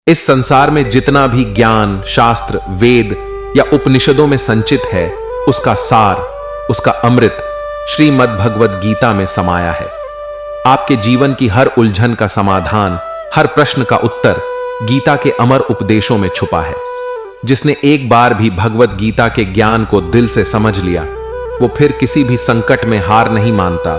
इस संसार में जितना भी ज्ञान, शास्त्र, वेद या उपनिषदों में संचित है, उसका सार, उसका अमृत श्रीमद् भगवद गीता में समाया है। आपके जीवन की हर उलझन का समाधान, हर प्रश्न का उत्तर गीता के अमर उपदेशों में छुपा है। जिसने एक बार भी भगवद गीता के ज्ञान को दिल से समझ लिया, वो फिर किसी भी संकट में हार नहीं मानता,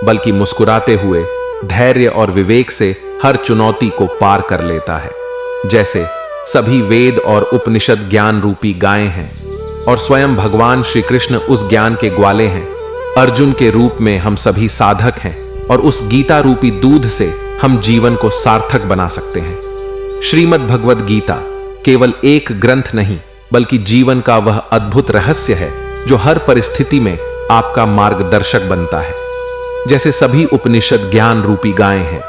बल्कि मुस्कुराते हुए धैर्य और विवेक से हर चुनौती को पार कर लेता है। जैसे सभी वेद और उपनिषद ज्ञान रूपी गायें हैं और स्वयं भगवान श्री कृष्ण उस ज्ञान के ग्वाले हैं, अर्जुन के रूप में हम सभी साधक हैं और उस गीता रूपी दूध से हम जीवन को सार्थक बना सकते हैं। श्रीमद् भगवद गीता केवल एक ग्रंथ नहीं, बल्कि जीवन का वह अद्भुत रहस्य है जो हर परिस्थिति में आपका मार्गदर्शक बनता है। जैसे सभी उपनिषद ज्ञान रूपी गायें हैं,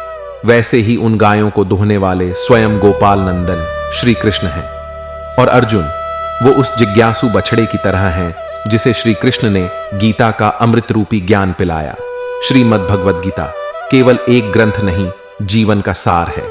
वैसे ही उन गायों को दुहने वाले स्वयं गोपाल नंदन श्री कृष्ण हैं। और अर्जुन वो उस जिज्ञासु बछड़े की तरह हैं जिसे श्री कृष्ण ने गीता का अमृत रूपी ज्ञान पिलाया। श्रीमद् भगवद गीता केवल एक ग्रंथ नहीं, जीवन का सार है,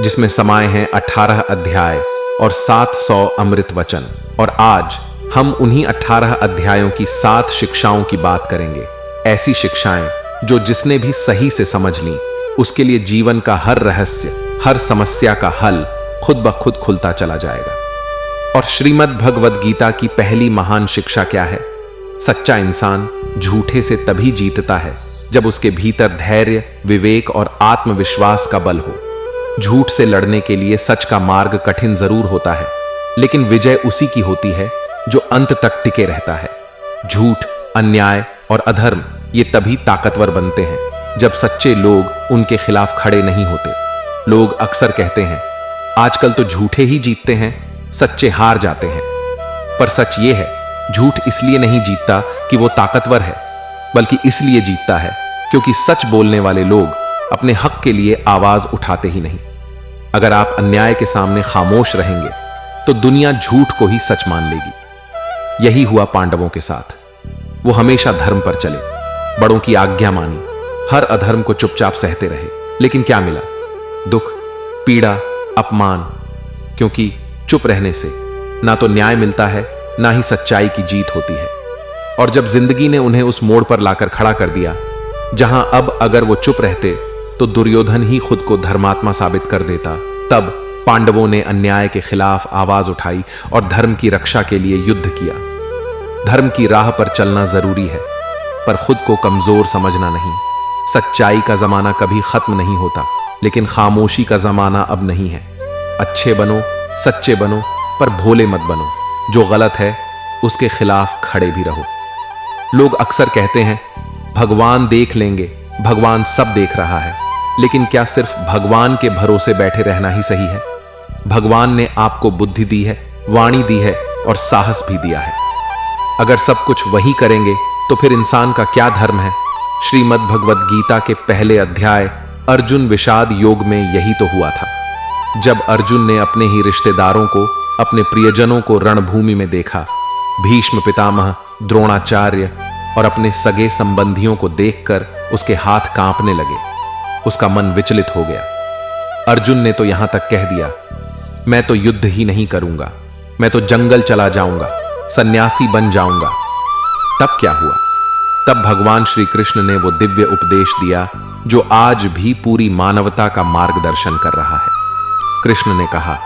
जिसमें समाये हैं 18 अध्याय और 700 अमृत वचन। और आज हम उन्हीं 18 अध्यायों की 7 शिक्षाओं की बात करेंगे। ऐसी शिक्षाएं जो जिसने भी सही से समझ ली, उसके लिए जीवन का हर रहस्य, हर समस्या का हल खुद ब खुद खुलता चला जाएगा। और श्रीमद् भगवद गीता की पहली महान शिक्षा क्या है? सच्चा इंसान झूठे से तभी जीतता है जब उसके भीतर धैर्य, विवेक और आत्मविश्वास का बल हो। झूठ से लड़ने के लिए सच का मार्ग कठिन जरूर होता है, लेकिन विजय उसी की होती है जो अंत तक टिके रहता है। झूठ, अन्याय और अधर्म ये तभी ताकतवर बनते हैं जब सच्चे लोग उनके खिलाफ खड़े नहीं होते। लोग अक्सर कहते हैं, आजकल तो झूठे ही जीतते हैं, सच्चे हार जाते हैं। पर सच ये है, झूठ इसलिए नहीं जीतता कि वो ताकतवर है, बल्कि इसलिए जीतता है क्योंकि सच बोलने वाले लोग अपने हक के लिए आवाज उठाते ही नहीं। अगर आप अन्याय के सामने खामोश रहेंगे तो दुनिया झूठ को ही सच मान लेगी। यही हुआ पांडवों के साथ। वो हमेशा धर्म पर चले, बड़ों की आज्ञा मानी, हर अधर्म को चुपचाप सहते रहे। लेकिन क्या मिला? दुख, पीड़ा, अपमान। क्योंकि चुप रहने से ना तो न्याय मिलता है, ना ही सच्चाई की जीत होती है। और जब जिंदगी ने उन्हें उस मोड़ पर लाकर खड़ा कर दिया जहां अब अगर वो चुप रहते तो दुर्योधन ही खुद को धर्मात्मा साबित कर देता, तब पांडवों ने अन्याय के खिलाफ आवाज उठाई और धर्म की रक्षा के लिए युद्ध किया। धर्म की राह पर चलना जरूरी है, पर खुद को कमजोर समझना नहीं। सच्चाई का जमाना कभी खत्म नहीं होता, लेकिन खामोशी का जमाना अब नहीं है। अच्छे बनो, सच्चे बनो, पर भोले मत बनो। जो गलत है उसके खिलाफ खड़े भी रहो। लोग अक्सर कहते हैं, भगवान देख लेंगे, भगवान सब देख रहा है। लेकिन क्या सिर्फ भगवान के भरोसे बैठे रहना ही सही है? भगवान ने आपको बुद्धि दी है, वाणी दी है और साहस भी दिया है। अगर सब कुछ वही करेंगे तो फिर इंसान का क्या धर्म है? श्रीमद् भगवद गीता के पहले अध्याय अर्जुन विषाद योग में यही तो हुआ था। जब अर्जुन ने अपने ही रिश्तेदारों को, अपने प्रियजनों को रणभूमि में देखा, भीष्म पितामह, द्रोणाचार्य और अपने सगे संबंधियों को देखकर उसके हाथ कांपने लगे। उसका मन विचलित हो गया। अर्जुन ने तो यहां तक कह दिया, मैं तो युद्ध ही नहीं करूंगा, मैं तो जंगल चला जाऊंगा, सन्यासी बन जाऊंगा। तब क्या हुआ? तब भगवान श्री कृष्ण ने वो दिव्य उपदेश दिया जो आज भी पूरी मानवता का मार्गदर्शन कर रहा है। कृष्ण ने कहा,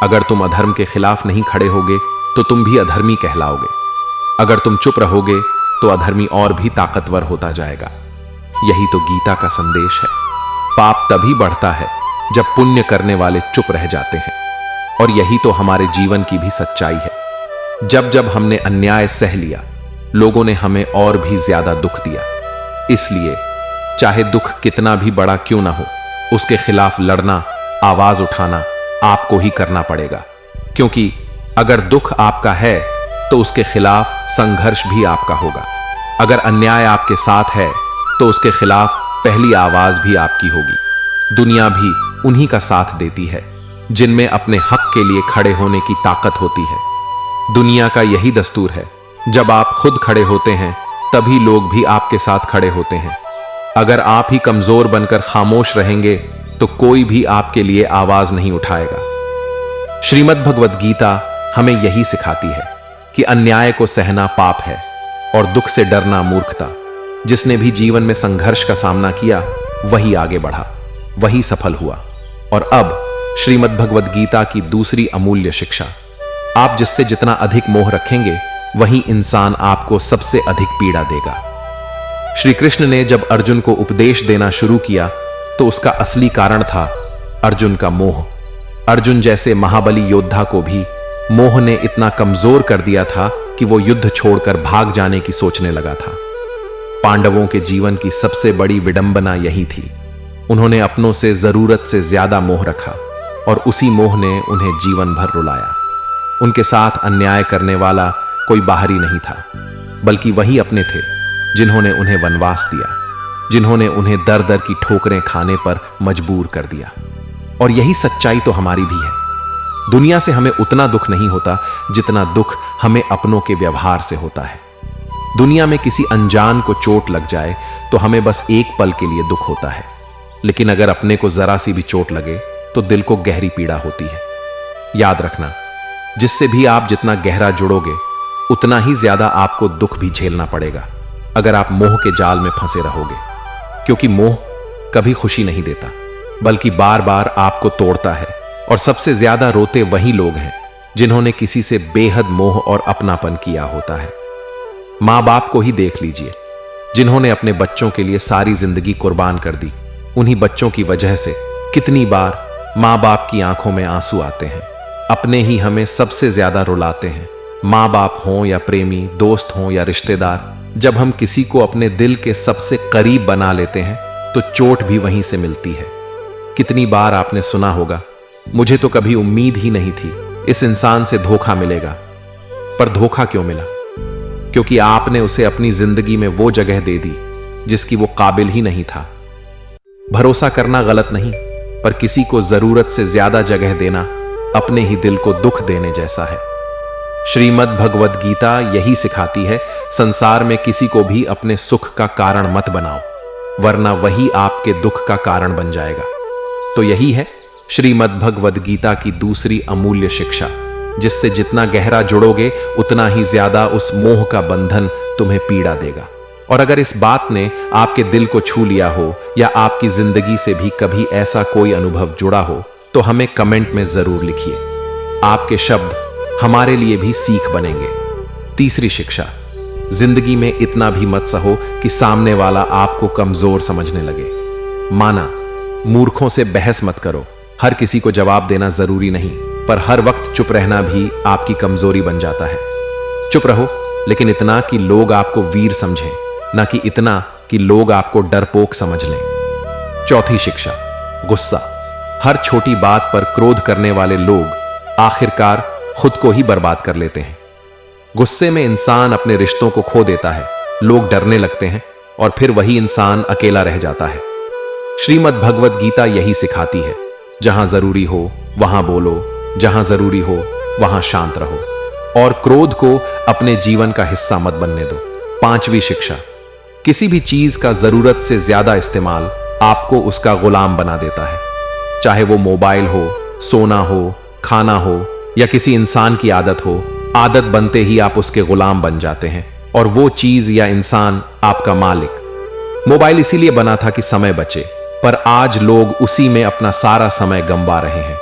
अगर तुम अधर्म के खिलाफ नहीं खड़े होगे तो तुम भी अधर्मी कहलाओगे। अगर तुम चुप रहोगे तो अधर्मी और भी ताकतवर होता जाएगा। यही तो गीता का संदेश है। पाप तभी बढ़ता है जब पुण्य करने वाले चुप रह जाते हैं। और यही तो हमारे जीवन की भी सच्चाई है। जब जब हमने अन्याय सह लिया, लोगों ने हमें और भी ज्यादा दुख दिया। इसलिए चाहे दुख कितना भी बड़ा क्यों ना हो, उसके खिलाफ लड़ना, आवाज उठाना आपको ही करना पड़ेगा। क्योंकि अगर दुख आपका है तो उसके खिलाफ संघर्ष भी आपका होगा। अगर अन्याय आपके साथ है तो उसके खिलाफ पहली आवाज भी आपकी होगी। दुनिया भी उन्हीं का साथ देती है जिनमें अपने हक के लिए खड़े होने की ताकत होती है। दुनिया का यही दस्तूर है, जब आप खुद खड़े होते हैं तभी लोग भी आपके साथ खड़े होते हैं। अगर आप ही कमजोर बनकर खामोश रहेंगे तो कोई भी आपके लिए आवाज नहीं उठाएगा। श्रीमद् भगवद गीता हमें यही सिखाती है कि अन्याय को सहना पाप है और दुख से डरना मूर्खता। जिसने भी जीवन में संघर्ष का सामना किया वही आगे बढ़ा, वही सफल हुआ। और अब श्रीमद् भगवद गीता की दूसरी अमूल्य शिक्षा, आप जिससे जितना अधिक मोह रखेंगे वही इंसान आपको सबसे अधिक पीड़ा देगा। श्री कृष्ण ने जब अर्जुन को उपदेश देना शुरू किया तो उसका असली कारण था अर्जुन का मोह। अर्जुन जैसे महाबली योद्धा को भी मोह ने इतना कमजोर कर दिया था कि वो युद्ध छोड़कर भाग जाने की सोचने लगा था। पांडवों के जीवन की सबसे बड़ी विडंबना यही थी। उन्होंने अपनों से जरूरत से ज्यादा मोह रखा और उसी मोह ने उन्हें जीवन भर रुलाया। उनके साथ अन्याय करने वाला कोई बाहरी नहीं था, बल्कि वही अपने थे जिन्होंने उन्हें वनवास दिया, जिन्होंने उन्हें दर दर की ठोकरें खाने पर मजबूर कर दिया। और यही सच्चाई तो हमारी भी है। दुनिया से हमें उतना दुख नहीं होता जितना दुख हमें अपनों के व्यवहार से होता है। दुनिया में किसी अनजान को चोट लग जाए तो हमें बस एक पल के लिए दुख होता है, लेकिन अगर अपने को जरा सी भी चोट लगे तो दिल को गहरी पीड़ा होती है। याद रखना, जिससे भी आप जितना गहरा जुड़ोगे उतना ही ज्यादा आपको दुख भी झेलना पड़ेगा अगर आप मोह के जाल में फंसे रहोगे, क्योंकि मोह कभी खुशी नहीं देता बल्कि बार बार आपको तोड़ता है। और सबसे ज्यादा रोते वही लोग हैं जिन्होंने किसी से बेहद मोह और अपनापन किया होता है। माँ बाप को ही देख लीजिए, जिन्होंने अपने बच्चों के लिए सारी जिंदगी कुर्बान कर दी। उन्हीं बच्चों की वजह से कितनी बार माँ बाप की आंखों में आंसू आते हैं। अपने ही हमें सबसे ज्यादा रुलाते हैं। माँ बाप हों या प्रेमी, दोस्त हों या रिश्तेदार, जब हम किसी को अपने दिल के सबसे करीब बना लेते हैं तो चोट भी वहीं से मिलती है। कितनी बार आपने सुना होगा, मुझे तो कभी उम्मीद ही नहीं थी इस इंसान से धोखा मिलेगा। पर धोखा क्यों मिला? क्योंकि आपने उसे अपनी जिंदगी में वो जगह दे दी जिसकी वो काबिल ही नहीं था। भरोसा करना गलत नहीं, पर किसी को जरूरत से ज्यादा जगह देना अपने ही दिल को दुख देने जैसा है। श्रीमद् भगवद गीता यही सिखाती है, संसार में किसी को भी अपने सुख का कारण मत बनाओ, वरना वही आपके दुख का कारण बन जाएगा। तो यही है श्रीमद् भगवद गीता की दूसरी अमूल्य शिक्षा, जिससे जितना गहरा जुड़ोगे उतना ही ज्यादा उस मोह का बंधन तुम्हें पीड़ा देगा। और अगर इस बात ने आपके दिल को छू लिया हो या आपकी जिंदगी से भी कभी ऐसा कोई अनुभव जुड़ा हो तो हमें कमेंट में जरूर लिखिए। आपके शब्द हमारे लिए भी सीख बनेंगे। तीसरी शिक्षा, जिंदगी में इतना भी मत सहो कि सामने वाला आपको कमजोर समझने लगे। माना, मूर्खों से बहस मत करो। हर किसी को जवाब देना जरूरी नहीं, पर हर वक्त चुप रहना भी आपकी कमजोरी बन जाता है। चुप रहो, लेकिन इतना कि लोग आपको वीर समझें, ना कि इतना कि लोग आपको डरपोक समझ लें। चौथी शिक्षा, गुस्सा। हर छोटी बात पर क्रोध करने वाले लोग आखिरकार खुद को ही बर्बाद कर लेते हैं। गुस्से में इंसान अपने रिश्तों को खो देता है, लोग डरने लगते हैं और फिर वही इंसान अकेला रह जाता है। श्रीमद् भगवद गीता यही सिखाती है, जहां जरूरी हो वहां बोलो, जहां जरूरी हो वहां शांत रहो और क्रोध को अपने जीवन का हिस्सा मत बनने दो। पांचवी शिक्षा, किसी भी चीज का जरूरत से ज्यादा इस्तेमाल आपको उसका गुलाम बना देता है। चाहे वो मोबाइल हो, सोना हो, खाना हो या किसी इंसान की आदत हो, आदत बनते ही आप उसके गुलाम बन जाते हैं और वो चीज या इंसान आपका मालिक। मोबाइल इसीलिए बना था कि समय बचे, पर आज लोग उसी में अपना सारा समय गंवा रहे हैं।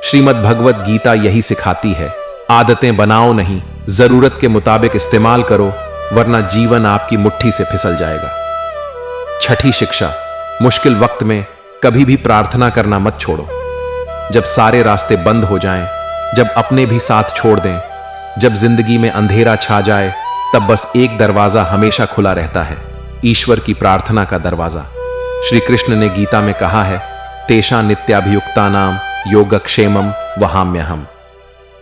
श्रीमद् भगवद गीता यही सिखाती है, आदतें बनाओ नहीं, जरूरत के मुताबिक इस्तेमाल करो, वरना जीवन आपकी मुट्ठी से फिसल जाएगा। छठी शिक्षा, मुश्किल वक्त में कभी भी प्रार्थना करना मत छोड़ो। जब सारे रास्ते बंद हो जाएं, जब अपने भी साथ छोड़ दें, जब जिंदगी में अंधेरा छा जाए, तब बस एक दरवाजा हमेशा खुला रहता है, ईश्वर की प्रार्थना का दरवाजा। श्री कृष्ण ने गीता में कहा है, तेषा नित्याभियुक्तानाम योगक्षेमम वहाम्यहम्।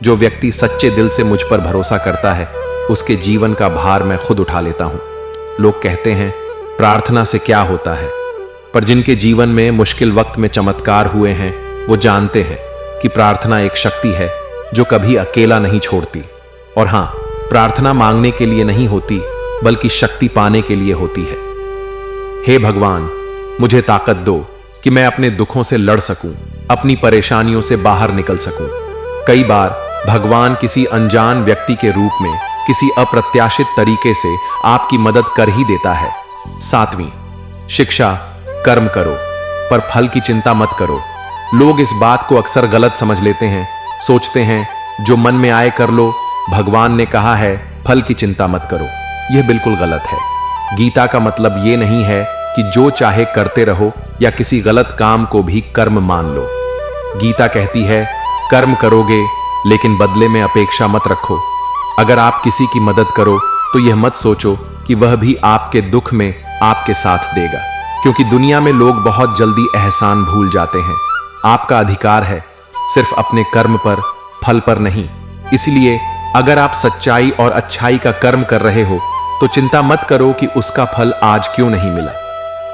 जो व्यक्ति सच्चे दिल से मुझ पर भरोसा करता है, उसके जीवन का भार मैं खुद उठा लेता हूं। लोग कहते हैं प्रार्थना से क्या होता है, पर जिनके जीवन में मुश्किल वक्त में चमत्कार हुए हैं वो जानते हैं कि प्रार्थना एक शक्ति है जो कभी अकेला नहीं छोड़ती। और हां, प्रार्थना मांगने के लिए नहीं होती, बल्कि शक्ति पाने के लिए होती है। हे भगवान, मुझे ताकत दो कि मैं अपने दुखों से लड़ सकूं, अपनी परेशानियों से बाहर निकल सकूं। कई बार भगवान किसी अनजान व्यक्ति के रूप में किसी अप्रत्याशित तरीके से आपकी मदद कर ही देता है। 7वीं शिक्षा, कर्म करो पर फल की चिंता मत करो। लोग इस बात को अक्सर गलत समझ लेते हैं, सोचते हैं जो मन में आए कर लो, भगवान ने कहा है फल की चिंता मत करो। यह बिल्कुल गलत है। गीता का मतलब यह नहीं है कि जो चाहे करते रहो या किसी गलत काम को भी कर्म मान लो। गीता कहती है कर्म करोगे लेकिन बदले में अपेक्षा मत रखो। अगर आप किसी की मदद करो तो यह मत सोचो कि वह भी आपके दुख में आपके साथ देगा, क्योंकि दुनिया में लोग बहुत जल्दी एहसान भूल जाते हैं। आपका अधिकार है सिर्फ अपने कर्म पर, फल पर नहीं। इसलिए अगर आप सच्चाई और अच्छाई का कर्म कर रहे हो तो चिंता मत करो कि उसका फल आज क्यों नहीं मिला।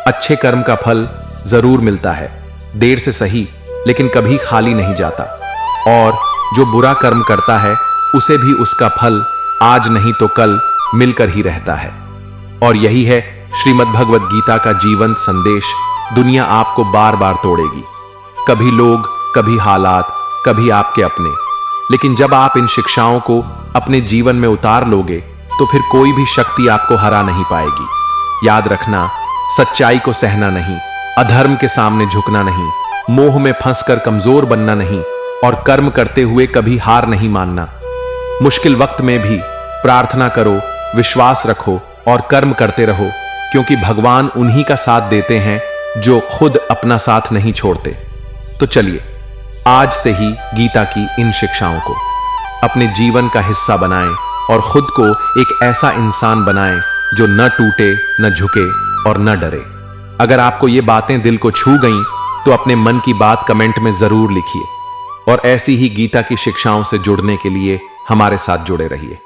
अच्छे कर्म का फल जरूर मिलता है, देर से सही, लेकिन कभी खाली नहीं जाता। और जो बुरा कर्म करता है उसे भी उसका फल आज नहीं तो कल मिलकर ही रहता है। और यही है श्रीमद् भगवद गीता का जीवंत संदेश। दुनिया आपको बार बार तोड़ेगी, कभी लोग, कभी हालात, कभी आपके अपने, लेकिन जब आप इन शिक्षाओं को अपने जीवन में उतार लोगे तो फिर कोई भी शक्ति आपको हरा नहीं पाएगी। याद रखना, सच्चाई को सहना नहीं, अधर्म के सामने झुकना नहीं, मोह में फंसकर कमजोर बनना नहीं और कर्म करते हुए कभी हार नहीं मानना। मुश्किल वक्त में भी प्रार्थना करो, विश्वास रखो और कर्म करते रहो, क्योंकि भगवान उन्हीं का साथ देते हैं जो खुद अपना साथ नहीं छोड़ते। तो चलिए आज से ही गीता की इन शिक्षाओं को अपने जीवन का हिस्सा बनाएं और खुद को एक ऐसा इंसान बनाएं जो न टूटे, न झुके और न डरे। अगर आपको ये बातें दिल को छू गईं तो अपने मन की बात कमेंट में जरूर लिखिए और ऐसी ही गीता की शिक्षाओं से जुड़ने के लिए हमारे साथ जुड़े रहिए।